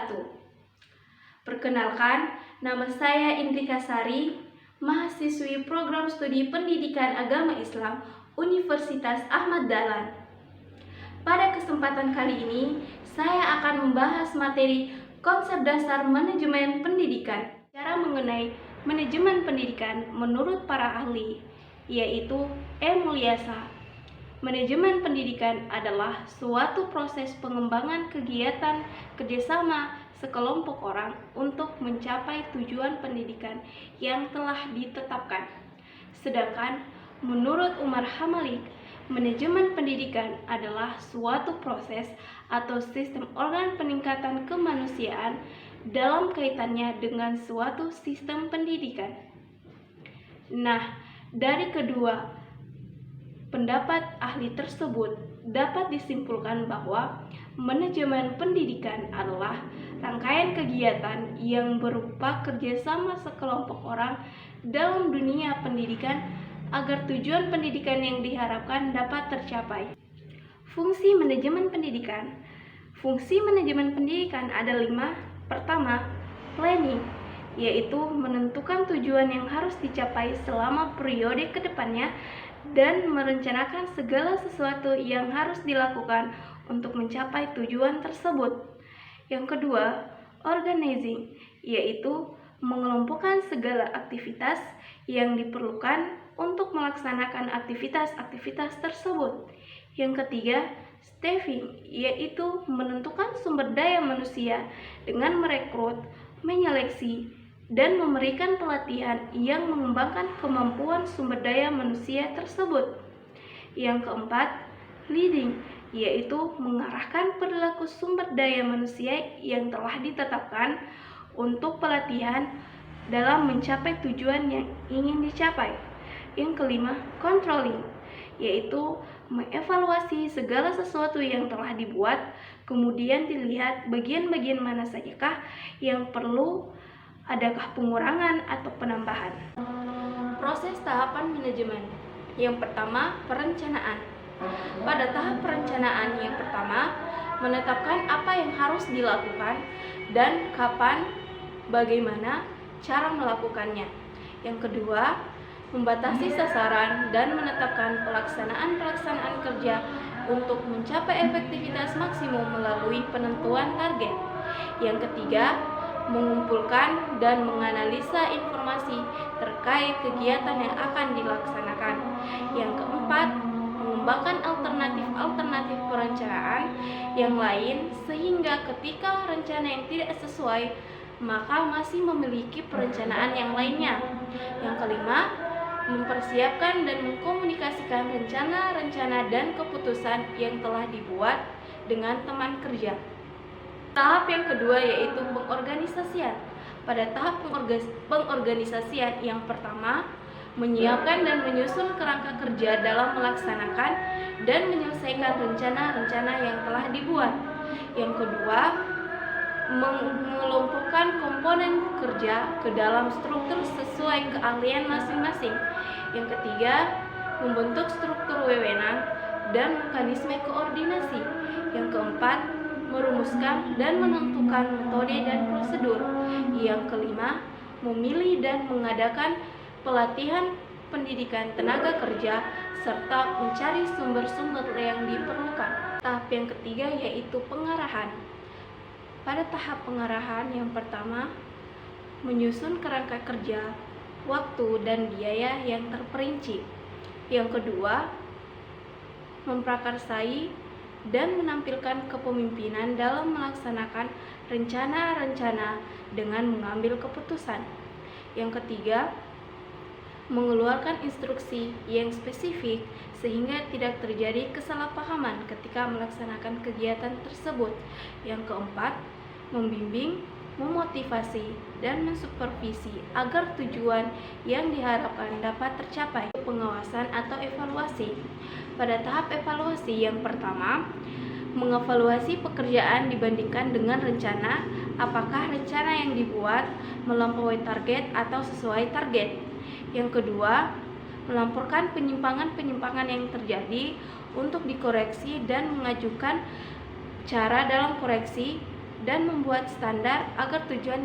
wabarakatuh. Perkenalkan, nama saya Indrika Sari, mahasiswi Program Studi Pendidikan Agama Islam Universitas Ahmad Dahlan. Pada kesempatan kali ini, saya akan membahas materi konsep dasar manajemen pendidikan. Cara mengenai manajemen pendidikan menurut para ahli, yaitu E. Mulyasa. Manajemen pendidikan adalah suatu proses pengembangan kegiatan kerjasama sekelompok orang untuk mencapai tujuan pendidikan yang telah ditetapkan. Sedangkan menurut Umar Hamalik, manajemen pendidikan adalah suatu proses atau sistem organ peningkatan kemanusiaan dalam kaitannya dengan suatu sistem pendidikan. Nah, dari kedua pendapat ahli tersebut dapat disimpulkan bahwa manajemen pendidikan adalah rangkaian kegiatan yang berupa kerjasama sekelompok orang dalam dunia pendidikan agar tujuan pendidikan yang diharapkan dapat tercapai. Fungsi manajemen pendidikan. Fungsi manajemen pendidikan ada 5. Pertama, planning, yaitu menentukan tujuan yang harus dicapai selama periode kedepannya dan merencanakan segala sesuatu yang harus dilakukan untuk mencapai tujuan tersebut. Yang kedua, organizing, yaitu mengelompokkan segala aktivitas yang diperlukan untuk melaksanakan aktivitas-aktivitas tersebut. Yang ketiga, staffing, yaitu menentukan sumber daya manusia dengan merekrut, menyeleksi, dan memberikan pelatihan yang mengembangkan kemampuan sumber daya manusia tersebut. Yang keempat, leading, yaitu mengarahkan perilaku sumber daya manusia yang telah ditetapkan untuk pelatihan dalam mencapai tujuan yang ingin dicapai. Yang kelima, controlling, yaitu mengevaluasi segala sesuatu yang telah dibuat, kemudian dilihat bagian-bagian mana sajakah yang perlu, adakah pengurangan atau penambahan. Proses tahapan manajemen. Yang pertama, perencanaan. Pada tahap perencanaan yang pertama, menetapkan apa yang harus dilakukan dan kapan, bagaimana cara melakukannya. Yang kedua, membatasi sasaran dan menetapkan pelaksanaan kerja untuk mencapai efektivitas maksimum melalui penentuan target. Yang ketiga, mengumpulkan dan menganalisa informasi terkait kegiatan yang akan dilaksanakan. Yang keempat, mengembangkan alternatif perencanaan yang lain sehingga ketika rencana yang tidak sesuai, maka masih memiliki perencanaan yang lainnya. Yang kelima, mempersiapkan dan mengkomunikasikan rencana-rencana dan keputusan yang telah dibuat dengan teman kerja. Tahap yang kedua yaitu pengorganisasian. Pada tahap pengorganisasian yang pertama, menyiapkan dan menyusun kerangka kerja dalam melaksanakan dan menyelesaikan rencana-rencana yang telah dibuat. Yang kedua, mengelompokkan komponen kerja ke dalam struktur sesuai keahlian masing-masing. Yang ketiga, membentuk struktur wewenang dan mekanisme koordinasi. Yang keempat, merumuskan dan menentukan metode dan prosedur. Yang kelima, memilih dan mengadakan pelatihan pendidikan tenaga kerja serta mencari sumber-sumber yang diperlukan. Tahap yang ketiga yaitu pengarahan. Pada tahap pengarahan yang pertama, menyusun kerangka kerja, waktu dan biaya yang terperinci. Yang kedua, memprakarsai dan menampilkan kepemimpinan dalam melaksanakan rencana-rencana dengan mengambil keputusan. Yang ketiga, mengeluarkan instruksi yang spesifik sehingga tidak terjadi kesalahpahaman ketika melaksanakan kegiatan tersebut. Yang keempat, membimbing, memotivasi, dan mensupervisi agar tujuan yang diharapkan dapat tercapai. Pengawasan atau evaluasi. Pada tahap evaluasi yang pertama, mengevaluasi pekerjaan dibandingkan dengan rencana, apakah rencana yang dibuat melampaui target atau sesuai target. Yang kedua, melaporkan penyimpangan-penyimpangan yang terjadi untuk dikoreksi dan mengajukan cara dalam koreksi dan membuat standar agar tujuan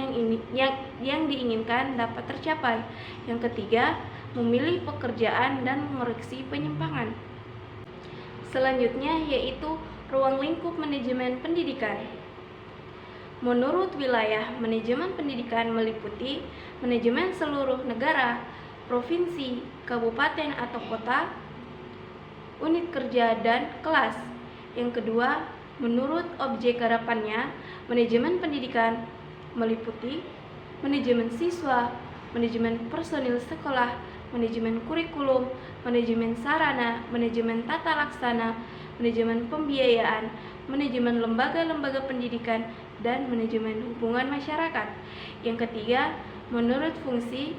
yang diinginkan dapat tercapai. Yang ketiga, memilih pekerjaan dan mengoreksi penyimpangan. Selanjutnya yaitu ruang lingkup manajemen pendidikan. Menurut wilayah, manajemen pendidikan meliputi manajemen seluruh negara, provinsi, kabupaten atau kota, unit kerja, dan kelas. Yang kedua, menurut objek garapannya, manajemen pendidikan meliputi manajemen siswa, manajemen personil sekolah, manajemen kurikulum, manajemen sarana, manajemen tata laksana, manajemen pembiayaan, manajemen lembaga-lembaga pendidikan, dan manajemen hubungan masyarakat. Yang ketiga, menurut fungsi,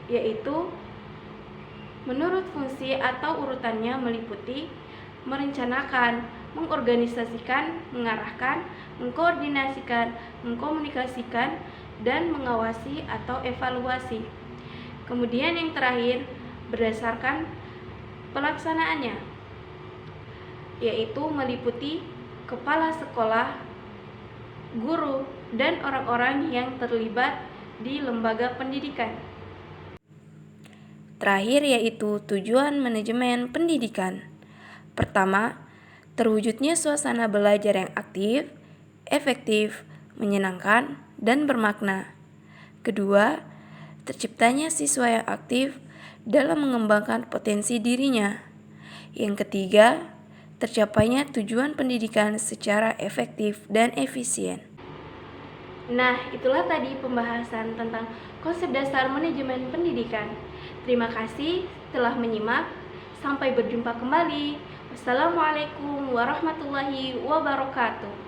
yaitu menurut fungsi atau urutannya meliputi merencanakan, mengorganisasikan, mengarahkan, mengkoordinasikan, mengkomunikasikan, dan mengawasi atau evaluasi. Kemudian yang terakhir, berdasarkan pelaksanaannya, yaitu meliputi kepala sekolah, guru, dan orang-orang yang terlibat di lembaga pendidikan. Terakhir yaitu tujuan manajemen pendidikan. Pertama, terwujudnya suasana belajar yang aktif, efektif, menyenangkan, dan bermakna. Kedua, terciptanya siswa yang aktif dalam mengembangkan potensi dirinya. Yang ketiga, tercapainya tujuan pendidikan secara efektif dan efisien. Nah, itulah tadi pembahasan tentang konsep dasar manajemen pendidikan. Terima kasih telah menyimak. Sampai berjumpa kembali. Wassalamualaikum warahmatullahi wabarakatuh.